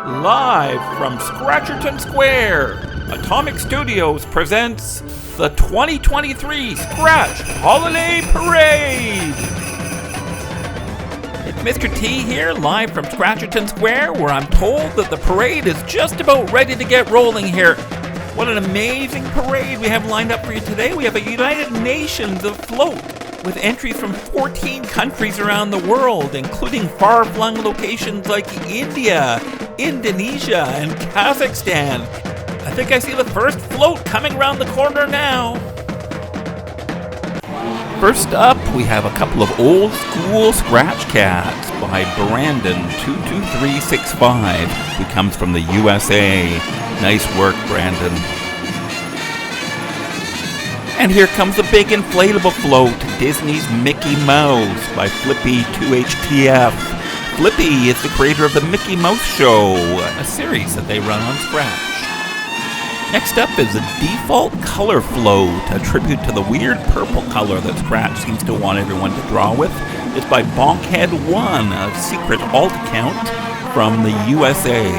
Live from Scratcherton Square, Atomec Studios presents the 2023 Scratch Holiday Parade! It's Mr. T here, live from Scratcherton Square, where I'm told that the parade is just about ready to get rolling here. What an amazing parade we have lined up for you today. We have a United Nations of float, with entries from 14 countries around the world, including far-flung locations like India, Indonesia, and Kazakhstan. I think I see the first float coming around the corner now. First up, we have a couple of old school scratch cats by Brandon22365, who comes from the USA. Nice work, Brandon. And here comes the big inflatable float, Disney's Mickey Mouse by Flippy2HTF. Flippy is the creator of the Mickey Mouse Show, a series that they run on Scratch. Next up is the Default Color Float, a tribute to the weird purple color that Scratch seems to want everyone to draw with. It's by Bonkhead1, a secret alt account from the USA.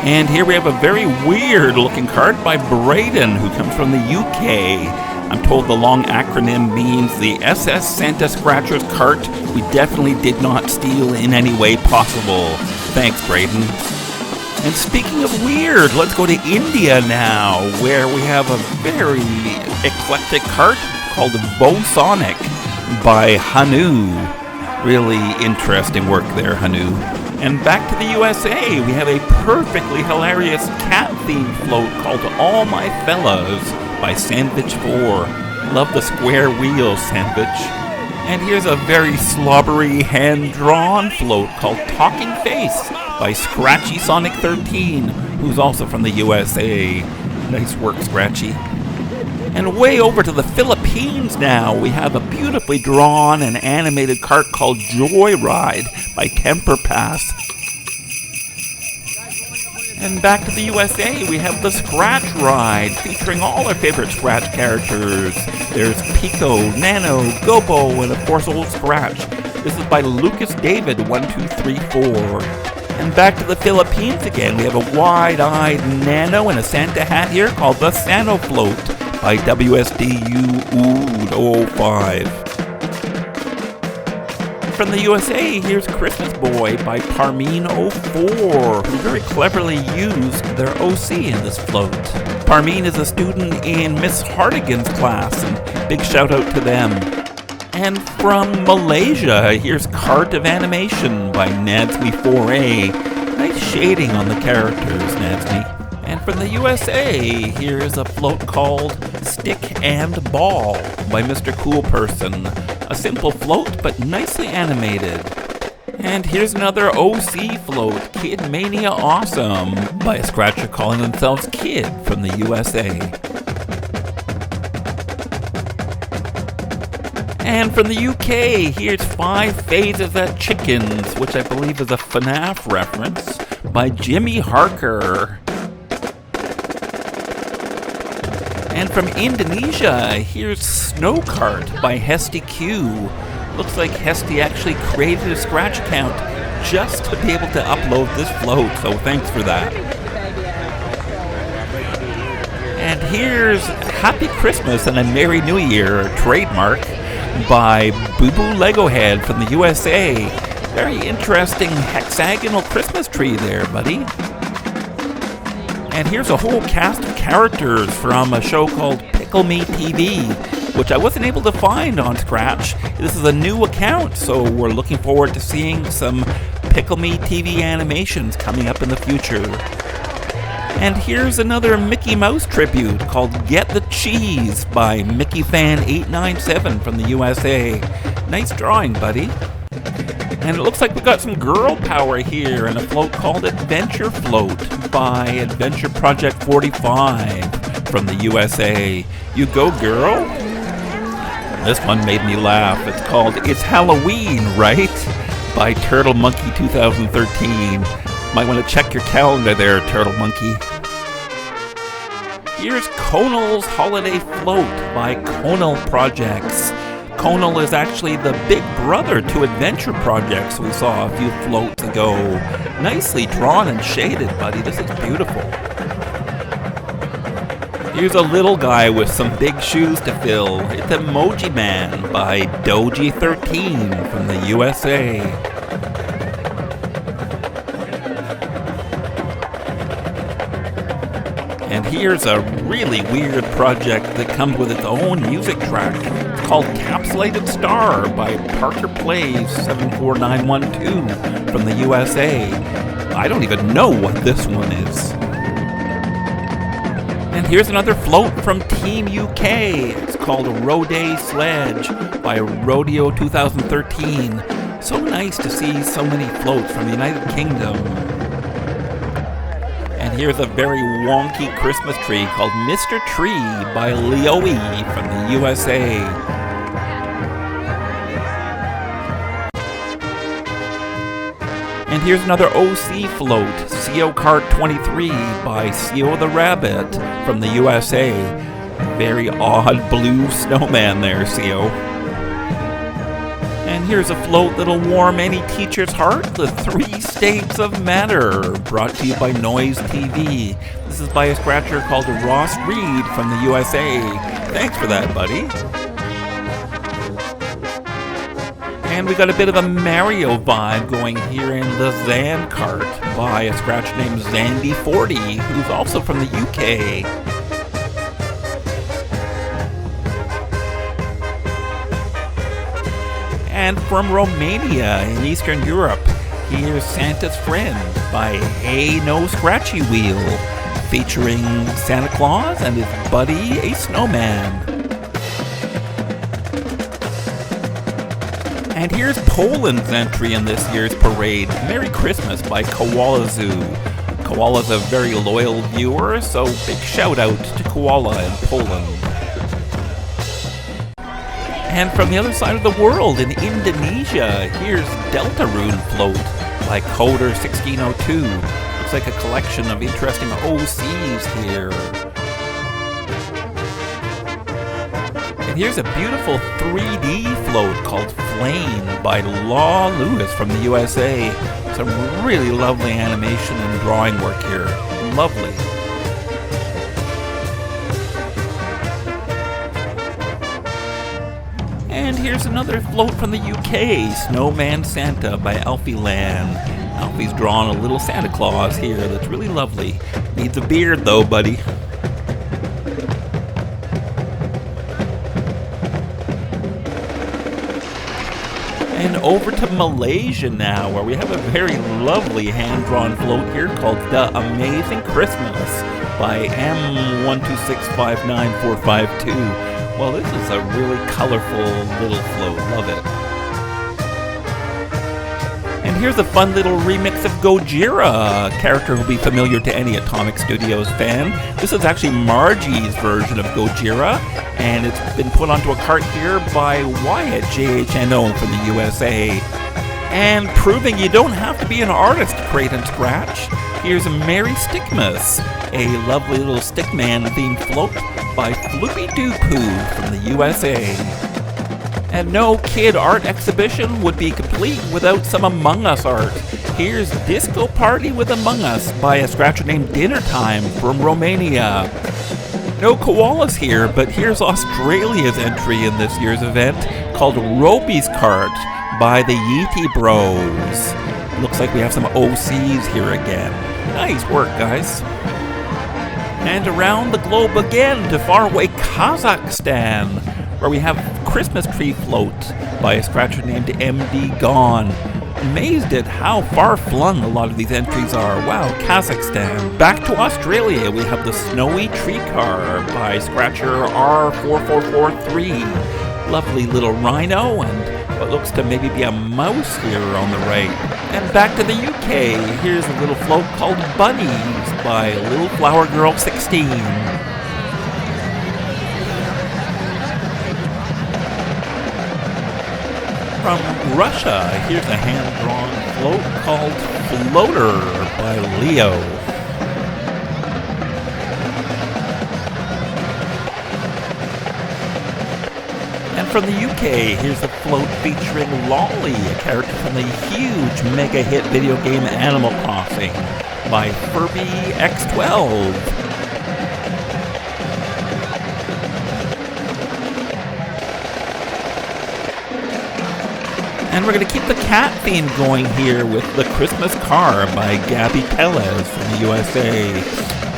And here we have a very weird looking card by Braden, who comes from the UK. I'm told the long acronym means the SS Santa Scratchers cart we definitely did not steal in any way possible. Thanks, Braden. And speaking of weird, let's go to India now, where we have a very eclectic cart called Bosonic by Hanu. Really interesting work there, Hanu. And back to the USA, we have a perfectly hilarious cat-themed float called All My Fellas by Sandwich4. Love the square wheels, Sandwich. And here's a very slobbery hand-drawn float called Talking Face by Scratchy Sonic 13, who's also from the USA. Nice work, Scratchy. And way over to the Philippines now, we have a beautifully drawn and animated cart called Joyride by Temper Pass. And back to the USA, we have the Scratch Ride, featuring all our favorite Scratch characters. There's Pico, Nano, Gobo, and of course Old Scratch. This is by Lucas David 1234. And back to the Philippines again, we have a wide-eyed Nano and a Santa hat here called the Sano Float by WSDU05. From the USA, here's Christmas Boy by Parmeen04, who very cleverly used their OC in this float. Parmeen is a student in Miss Hardigan's class, and big shout out to them. And from Malaysia, here's Cart of Animation by Nadsme4A. Nice shading on the characters, Nadsme. And from the USA, here's a float called Stick and Ball by Mr. Cool Person. A simple float, but nicely animated. And here's another OC float, Kid Mania Awesome, by a scratcher calling themselves Kid from the USA. And from the UK, here's 5 Phases at Chickens, which I believe is a FNAF reference, by Jimmy Harker. And from Indonesia, here's Snow Cart by Hesty Q. Looks like Hesty actually created a Scratch account just to be able to upload this float, so thanks for that. And here's Happy Christmas and a Merry New Year, trademark, by Boo Boo Lego Head from the USA. Very interesting hexagonal Christmas tree there, buddy. And here's a whole cast of characters from a show called Pickle Me TV, which I wasn't able to find on Scratch. This is a new account, so we're looking forward to seeing some Pickle Me TV animations coming up in the future. And here's another Mickey Mouse tribute called Get the Cheese by MickeyFan897 from the USA. Nice drawing, buddy. And it looks like we got some girl power here in a float called Adventure Float by Adventure Project 45 from the USA. You go, girl! This one made me laugh. It's called It's Halloween, Right? By Turtle Monkey 2013. Might want to check your calendar there, Turtle Monkey. Here's Conal's Holiday Float by Conal Projects Conal is actually the big brother to Adventure Projects we saw a few floats ago. Nicely drawn and shaded, buddy. This is beautiful. Here's a little guy with some big shoes to fill. It's Emoji Man by Doji13 from the USA. And here's a really weird project that comes with its own music track. It's called Capsulated Star by Parker Plays 74912 from the USA. I don't even know what this one is. And here's another float from Team UK. It's called Rodeo Sledge by Rodeo 2013. So nice to see so many floats from the United Kingdom. And here's a very wonky Christmas tree called Mr. Tree by Leoe from the USA. And here's another OC float, CO Cart 23 by CO the Rabbit from the USA. Very odd blue snowman there, CO. And here's a float that'll warm any teacher's heart, the 3 States of Matter, brought to you by Noise TV. This is by a scratcher called Ross Reed from the USA. Thanks for that, buddy. And we got a bit of a Mario vibe going here in the Zan cart by a scratcher named Zandy40, who's also from the UK. And from Romania in Eastern Europe, here's Santa's Friend by Hey No Scratchy Wheel, featuring Santa Claus and his buddy, a snowman. And here's Poland's entry in this year's parade, Merry Christmas by Koala Zoo. Koala's a very loyal viewer, so big shout out to Koala in Poland. And from the other side of the world, in Indonesia, here's Deltarune Float by Coder 1602. Looks like a collection of interesting OCs here. And here's a beautiful 3D float called Flame by Law Lewis from the USA. Some really lovely animation and drawing work here. Lovely. And here's another float from the UK, Snowman Santa by Alfie Lan. Alfie's drawn a little Santa Claus here that's really lovely. Needs a beard though, buddy. And over to Malaysia now, where we have a very lovely hand-drawn float here called The Amazing Christmas by M126594552. Well, this is a really colorful little float. Love it. And here's a fun little remix of Gojira, a character who'll be familiar to any Atomec Studios fan. This is actually Margie's version of Gojira, and it's been put onto a cart here by Wyatt JHNO from the USA. And proving you don't have to be an artist to create and scratch, here's Mary Stickmas, a lovely little stickman themed float by Floopy Doo Poo from the USA. And no kid art exhibition would be complete without some Among Us art. Here's Disco Party with Among Us by a scratcher named Dinner Time from Romania. No koalas here, but here's Australia's entry in this year's event called Ropey's Cart by the Yeetie Bros. Looks like we have some OCs here again. Nice work, guys. And around the globe again to faraway Kazakhstan, where we have Christmas Tree Float by a scratcher named MD Gone. Amazed at how far-flung a lot of these entries are. Wow, Kazakhstan. Back to Australia, we have the Snowy Tree Car by scratcher R4443. Lovely little rhino and what looks to maybe be a mouse here on the right. And back to the UK, here's a little float called Bunnies by Little Flower Girl 16. From Russia, here's a hand-drawn float called Floater by Leo. from the UK, here's a float featuring Lolly, a character from the huge mega hit video game Animal Crossing by Furby X12. And we're going to keep the cat theme going here with The Christmas Car by Gabby Pelez from the USA.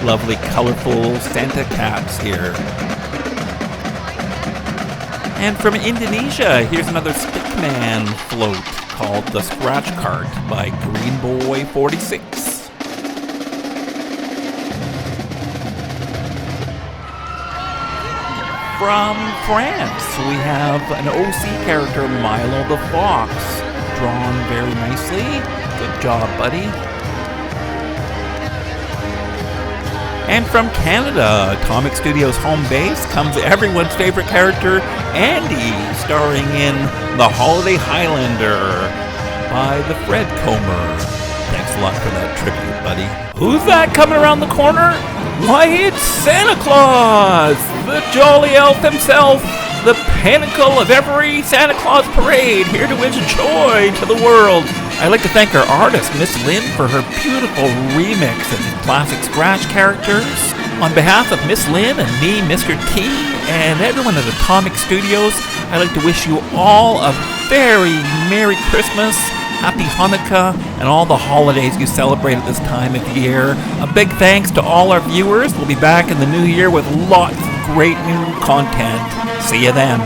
Lovely, colorful Santa cats here. And from Indonesia, here's another stickman float called The Scratch Cart by Green Boy 46. From France, we have an OC character, Milo the Fox, drawn very nicely. Good job, buddy. And from Canada, Atomec Studios' home base, comes everyone's favorite character, Andy, starring in The Holiday Highlander by the Fred Comer. Thanks a lot for that tribute, buddy. Who's that coming around the corner? Why, it's Santa Claus, the jolly elf himself, the pinnacle of every Santa Claus parade, here to wish joy to the world. I'd like to thank our artist, Miss Lynn, for her beautiful remix of the classic Scratch characters. On behalf of Miss Lynn and me, Mr. T, and everyone at Atomec Studios, I'd like to wish you all a very Merry Christmas, Happy Hanukkah, and all the holidays you celebrate at this time of year. A big thanks to all our viewers. We'll be back in the new year with lots of great new content. See you then.